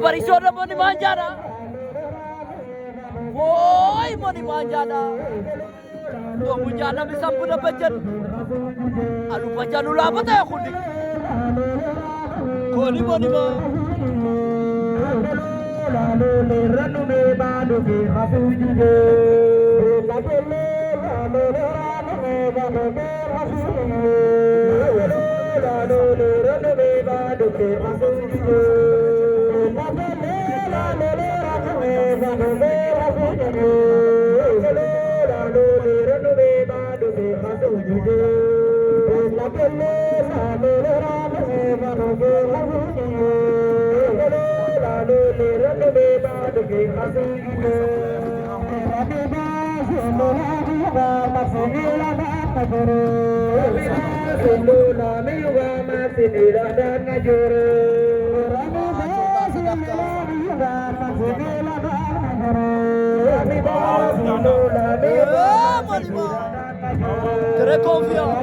Parisora mo ni Manjana. Boy mo ni Manjana. Tuh Manjana bisa pun bacan. Alu bacan lu apa teh kuning. Koni mo ni ma. Ranu me badu ke hasuji ge. Lagele ranu me badu ke hasuji ge. Ranu me badu ke hasuji ge. Très confiant.